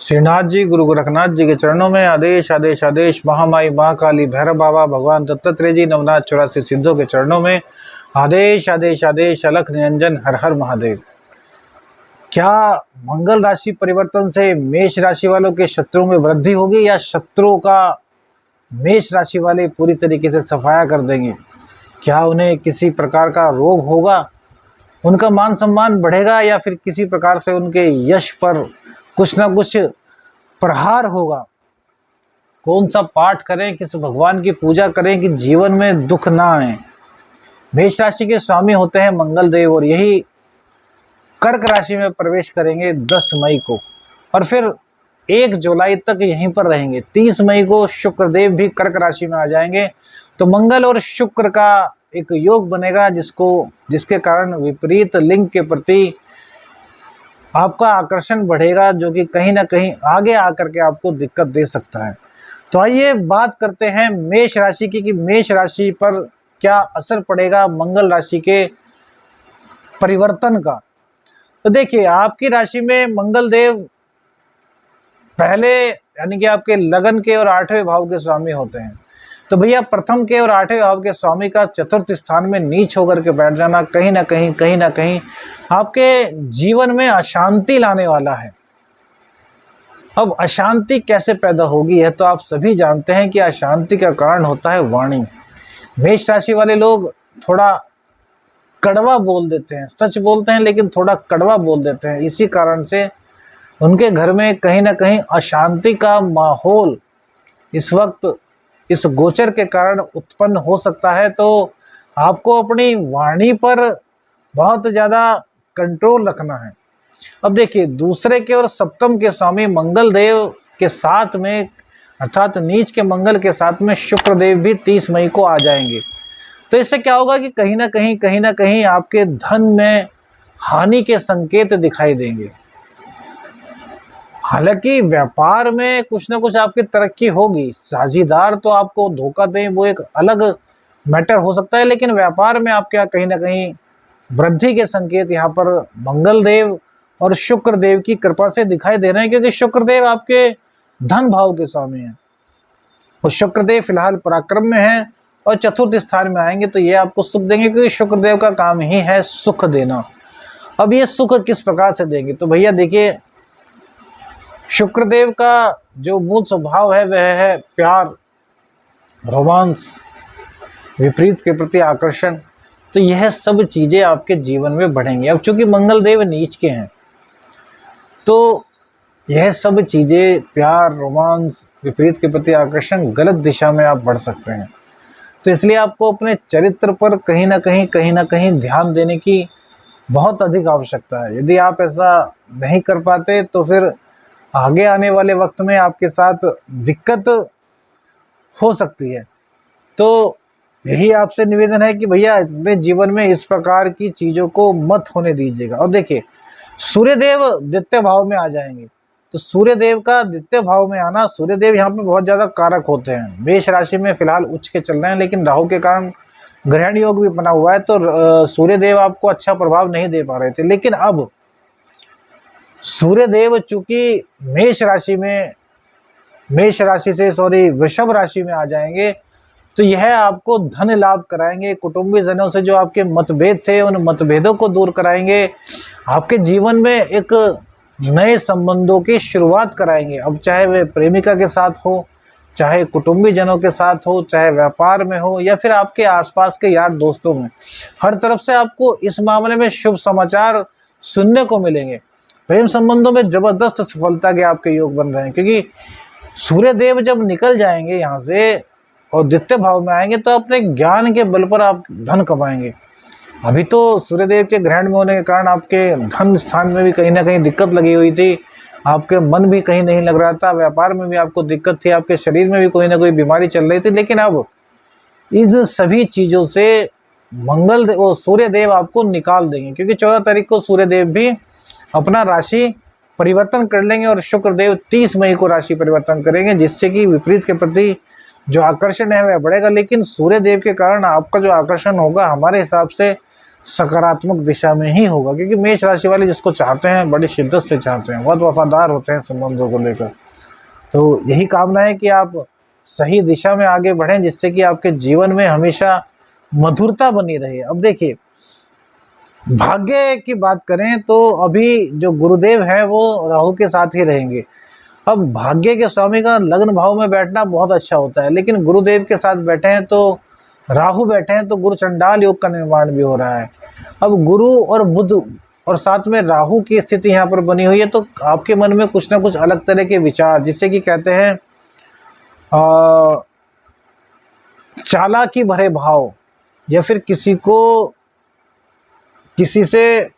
श्रीनाथ जी गुरु गोरखनाथ जी के चरणों में आदेश आदेश आदेश। महामाई महाकाली भैरव बाबा भगवान दत्तात्रेय जी नवनाथ 84 सिद्धों के चरणों में आदेश आदेश आदेश। अलख निरंजन हर हर महादेव। क्या मंगल राशि परिवर्तन से मेष राशि वालों के शत्रुओं में वृद्धि होगी या शत्रुओं का मेष राशि वाले पूरी तरीके से सफाया कर देंगे? क्या उन्हें किसी प्रकार का रोग होगा, उनका मान सम्मान बढ़ेगा या फिर किसी प्रकार से उनके यश पर कुछ ना कुछ प्रहार होगा? कौन सा पाठ करें, किस भगवान की पूजा करें कि जीवन में दुख ना आए? मेष राशि के स्वामी होते हैं मंगल देव और यही कर्क राशि में प्रवेश करेंगे 10 मई को और फिर 1 जुलाई तक यहीं पर रहेंगे। 30 मई को शुक्र देव भी कर्क राशि में आ जाएंगे। तो मंगल और शुक्र का एक योग बनेगा जिसके कारण विपरीत लिंग के प्रति आपका आकर्षण बढ़ेगा, जो कि कहीं ना कहीं आगे आकर के आपको दिक्कत दे सकता है। तो आइए बात करते हैं मेष राशि की कि मेष राशि पर क्या असर पड़ेगा मंगल राशि के परिवर्तन का। तो देखिए, आपकी राशि में मंगल देव पहले यानी कि आपके लगन के और 8वें भाव के स्वामी होते हैं। तो भैया प्रथम के और 8वें भाव के स्वामी का चतुर्थ स्थान में नीच होकर के बैठ जाना कहीं ना कहीं आपके जीवन में अशांति लाने वाला है। अब अशांति कैसे पैदा होगी है तो आप सभी जानते हैं कि अशांति का कारण होता है वाणी। मेष राशि वाले लोग थोड़ा कड़वा बोल देते हैं, सच बोलते हैं लेकिन थोड़ा कड़वा बोल देते हैं। इसी कारण से उनके घर में कहीं ना कहीं अशांति का माहौल इस वक्त इस गोचर के कारण उत्पन्न हो सकता है। तो आपको अपनी वाणी पर बहुत ज़्यादा कंट्रोल रखना है। अब देखिए, दूसरे के और सप्तम के स्वामी मंगल देव के साथ में अर्थात नीच के मंगल के साथ में शुक्र देव भी 30 मई को आ जाएंगे। तो इससे क्या होगा कि कहीं ना कहीं आपके धन में हानि के संकेत दिखाई देंगे। हालांकि व्यापार में कुछ ना कुछ आपकी तरक्की होगी, साझीदार तो आपको धोखा दें वो एक अलग मैटर हो सकता है, लेकिन व्यापार में आपके कहीं ना कहीं वृद्धि के संकेत यहाँ पर मंगल देव और शुक्र देव की कृपा से दिखाई दे रहे हैं, क्योंकि शुक्र देव आपके धन भाव के स्वामी हैं। तो शुक्र देव फिलहाल पराक्रम में हैं और चतुर्थ स्थान में आएंगे तो ये आपको सुख देंगे, क्योंकि शुक्र देव का काम ही है सुख देना। अब ये सुख किस प्रकार से देंगे? तो भैया देखिए, शुक्र देव का जो मूल स्वभाव है वह है प्यार, रोमांस, विपरीत के प्रति आकर्षण। तो यह सब चीजें आपके जीवन में बढ़ेंगी। अब चूंकि मंगल देव नीच के हैं तो यह सब चीजें प्यार, रोमांस, विपरीत के प्रति आकर्षण गलत दिशा में आप बढ़ सकते हैं। तो इसलिए आपको अपने चरित्र पर कहीं ना कहीं ध्यान देने की बहुत अधिक आवश्यकता है। यदि आप ऐसा नहीं कर पाते तो फिर आगे आने वाले वक्त में आपके साथ दिक्कत हो सकती है। तो यही आपसे निवेदन है कि भैया अपने जीवन में इस प्रकार की चीजों को मत होने दीजिएगा। और देखिए, सूर्यदेव द्वितीय भाव में आ जाएंगे। तो सूर्यदेव का द्वितीय भाव में आना, सूर्यदेव यहाँ पे बहुत ज्यादा कारक होते हैं। मेष राशि में फिलहाल उच्च के चल रहे हैं, लेकिन राहु के कारण ग्रहण योग भी बना हुआ है। तो सूर्यदेव आपको अच्छा प्रभाव नहीं दे पा रहे थे, लेकिन अब सूर्यदेव चूंकि मेष राशि से वृषभ राशि में आ जाएंगे तो यह आपको धन लाभ कराएंगे। कुटुंबी जनों से जो आपके मतभेद थे उन मतभेदों को दूर कराएंगे। आपके जीवन में एक नए संबंधों की शुरुआत कराएंगे। अब चाहे वे प्रेमिका के साथ हो, चाहे कुटुंबी जनों के साथ हो, चाहे व्यापार में हो या फिर आपके आसपास के यार दोस्तों में, हर तरफ से आपको इस मामले में शुभ समाचार सुनने को मिलेंगे। प्रेम संबंधों में जबरदस्त सफलता के आपके योग बन रहे हैं, क्योंकि सूर्यदेव जब निकल जाएंगे यहाँ से और द्वितीय भाव में आएंगे तो अपने ज्ञान के बल पर आप धन कमाएंगे। अभी तो सूर्यदेव के ग्रहण में होने के कारण आपके धन स्थान में भी कहीं ना कहीं दिक्कत लगी हुई थी, आपके मन भी कहीं नहीं लग रहा था, व्यापार में भी आपको दिक्कत थी, आपके शरीर में भी कोई ना कोई बीमारी चल रही थी। लेकिन अब इन सभी चीजों से सूर्यदेव आपको निकाल देंगे, क्योंकि 14 तारीख को सूर्यदेव भी अपना राशि परिवर्तन कर लेंगे और शुक्रदेव 30 मई को राशि परिवर्तन करेंगे, जिससे कि विपरीत के प्रति जो आकर्षण है वह बढ़ेगा। लेकिन सूर्यदेव के कारण आपका जो आकर्षण होगा हमारे हिसाब से सकारात्मक दिशा में ही होगा, क्योंकि मेष राशि वाले जिसको चाहते हैं बड़ी शिद्दत से चाहते हैं, बहुत वफादार होते हैं संबंधों को लेकर। तो यही कामना है कि आप सही दिशा में आगे बढ़ें, जिससे कि आपके जीवन में हमेशा मधुरता बनी रहे। अब देखिए, भाग्य की बात करें तो अभी जो गुरुदेव है वो राहु के साथ ही रहेंगे। अब भाग्य के स्वामी का लग्न भाव में बैठना बहुत अच्छा होता है, लेकिन गुरुदेव के साथ बैठे हैं तो राहु बैठे हैं तो गुरु चंडाल योग का निर्माण भी हो रहा है। अब गुरु और बुध और साथ में राहु की स्थिति यहाँ पर बनी हुई है, तो आपके मन में कुछ ना कुछ अलग तरह के विचार, जिससे कि कहते हैं चालाकी भरे भाव, या फिर किसी से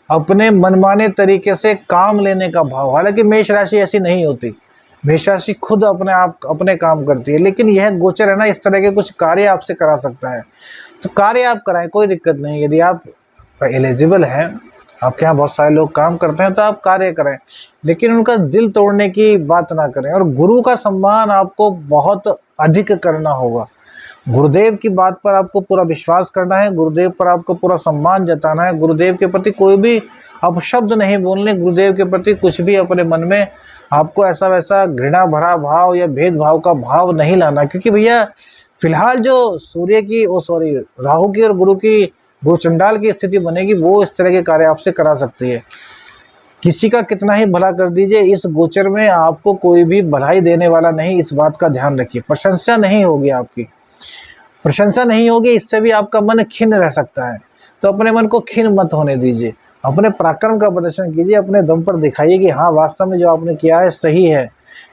अपने मनमाने तरीके से काम लेने का भाव। हालांकि मेष राशि ऐसी नहीं होती, मेष राशि खुद अपने काम करती है, लेकिन यह गोचर है ना, इस तरह के कुछ कार्य आपसे करा सकता है। तो कार्य आप कराएं, कोई दिक्कत नहीं। यदि आप एलिजिबल हैं, आपके यहाँ बहुत सारे लोग काम करते हैं, तो आप कार्य करें, लेकिन उनका दिल तोड़ने की बात ना करें। और गुरु का सम्मान आपको बहुत अधिक करना होगा। गुरुदेव की बात पर आपको पूरा विश्वास करना है, गुरुदेव पर आपको पूरा सम्मान जताना है, गुरुदेव के प्रति कोई भी अपशब्द नहीं बोलने, गुरुदेव के प्रति कुछ भी अपने मन में आपको ऐसा वैसा घृणा भरा भाव या भेदभाव का भाव नहीं लाना। क्योंकि भैया फिलहाल जो राहु की और गुरु चंडाल की स्थिति बनेगी, वो इस तरह के कार्य आपसे करा सकती है। किसी का कितना ही भला कर दीजिए, इस गोचर में आपको कोई भी भलाई देने वाला नहीं, इस बात का ध्यान रखिए। प्रशंसा नहीं होगी, आपकी प्रशंसा नहीं होगी, इससे भी आपका मन खिन्न रह सकता है। तो अपने मन को खिन्न मत होने दीजिए, अपने पराक्रम का प्रदर्शन कीजिए, अपने दम पर दिखाइए कि हाँ, वास्तव में जो आपने किया है सही है।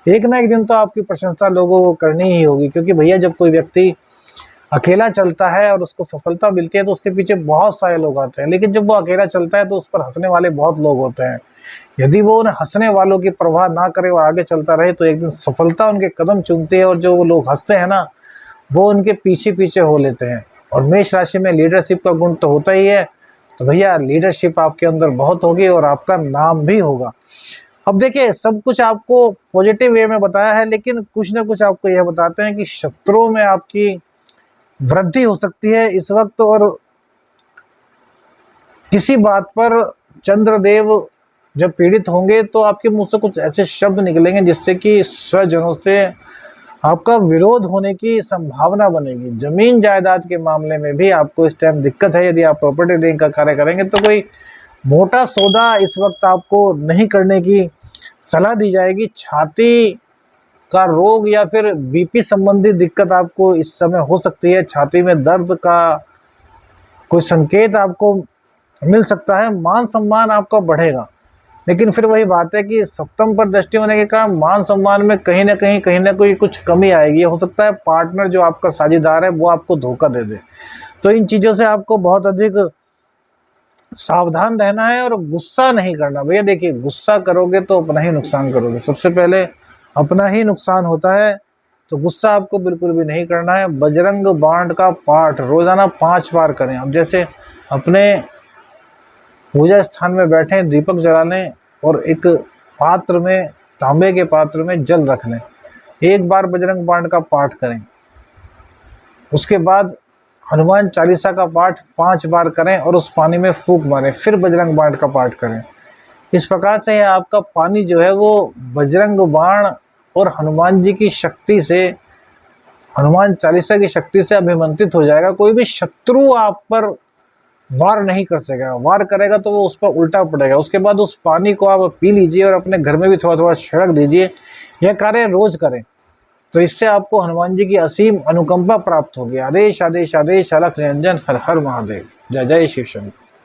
एक ना एक दिन तो आपकी प्रशंसा लोगों को करनी ही होगी, क्योंकि भैया जब कोई व्यक्ति अकेला चलता है और उसको सफलता मिलती है तो उसके पीछे बहुत सारे लोग आते हैं, लेकिन जब वो अकेला चलता है तो उस पर हंसने वाले बहुत लोग होते हैं। यदि वो उन हंसने वालों की परवाह ना करे और आगे चलता रहे, तो एक दिन सफलता उनके कदम चूमती है, और जो वो लोग हंसते हैं ना, वो उनके पीछे पीछे हो लेते हैं। और मेष राशि में लीडरशिप का गुण तो होता ही है, तो भैया लीडरशिप आपके अंदर बहुत होगी और आपका नाम भी होगा। अब देखिए, सब कुछ आपको पॉजिटिव वे में बताया है, लेकिन कुछ ना कुछ आपको यह बताते हैं कि शत्रुओं में आपकी वृद्धि हो सकती है इस वक्त। और किसी बात पर चंद्रदेव जब पीड़ित होंगे तो आपके मुंह से कुछ ऐसे शब्द निकलेंगे जिससे कि स्वजनों से आपका विरोध होने की संभावना बनेगी। जमीन जायदाद के मामले में भी आपको इस टाइम दिक्कत है। यदि आप प्रॉपर्टी डीलिंग का कार्य करेंगे तो कोई मोटा सौदा इस वक्त आपको नहीं करने की सलाह दी जाएगी। छाती का रोग या फिर बीपी संबंधी दिक्कत आपको इस समय हो सकती है। छाती में दर्द का कोई संकेत आपको मिल सकता है। मान सम्मान आपका बढ़ेगा, लेकिन फिर वही बात है कि सप्तम पर दृष्टि होने के कारण मान सम्मान में कहीं ना कोई कुछ कमी आएगी। हो सकता है पार्टनर जो आपका साझेदार है वो आपको धोखा दे दे। तो इन चीज़ों से आपको बहुत अधिक सावधान रहना है और गुस्सा नहीं करना। भैया देखिए, गुस्सा करोगे तो अपना ही नुकसान करोगे। सबसे पहले अपना ही नुकसान होता है, तो गुस्सा आपको बिल्कुल भी नहीं करना है। बजरंग बाण का पाठ रोजाना 5 बार करें। अब जैसे अपने पूजा स्थान में बैठे दीपक जला लें और एक पात्र में, तांबे के पात्र में जल रख लें। 1 बार बजरंग बाण का पाठ करें, उसके बाद हनुमान चालीसा का पाठ 5 बार करें और उस पानी में फूंक मारें, फिर बजरंग बाण का पाठ करें। इस प्रकार से आपका पानी जो है वो बजरंग बाण और हनुमान जी की शक्ति से, हनुमान चालीसा की शक्ति से अभिमंत्रित हो जाएगा। कोई भी शत्रु आप पर वार नहीं कर सकेगा, वार करेगा तो वो उस पर उल्टा पड़ेगा। उसके बाद उस पानी को आप पी लीजिए और अपने घर में भी थोड़ा थोड़ा छिड़क दीजिए। यह कार्य रोज करें, तो इससे आपको हनुमान जी की असीम अनुकंपा प्राप्त होगी। आदेश आदेश आदेश, अलख निरंजन, हर हर महादेव। जय जय शिव शंकर।